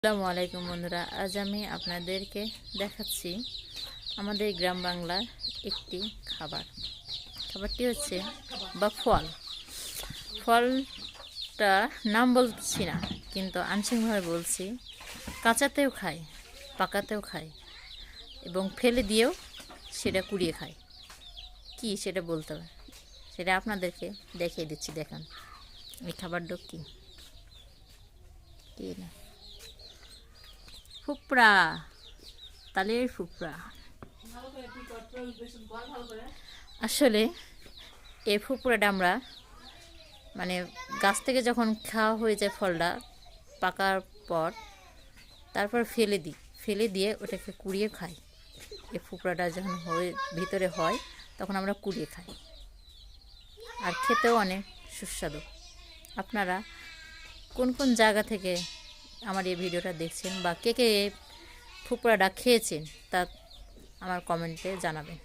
আসসালামু আলাইকুম বন্ধুরা, আজ আমি আপনাদেরকে দেখাচ্ছি আমাদের গ্রাম বাংলার একটি খাবারটি হচ্ছে বা ফলটা নাম বলছি না, কিন্তু আংশিকভাবে বলছি। কাঁচাতেও খায়, পাকাতেও খায় এবং ফেলে দিয়েও সেটা কুড়িয়ে খায়। কি সেটা বলতে হবে, সেটা আপনাদেরকে দেখিয়ে দিচ্ছি। দেখেন এই খাবারটা কি না, ফুপড়া, তালের ফুপড়া। আসলে এই ফুপড়াটা আমরা গাছ থেকে যখন খাওয়া হয়ে যায় ফলটা পাকার পর, তারপর ফেলে দিয়ে ওটাকে কুড়িয়ে খাই। এই ফুপড়াটা যখন ভিতরে হয় তখন আমরা কুড়িয়ে খাই, আর খেতেও অনেক সুস্বাদু। আপনারা কোন কোন জায়গা থেকে আমার এই ভিডিওটা দেখছেন বা কে কে ফুপড়াটা খেয়েছেন তা আমার কমেন্টে জানাবেন।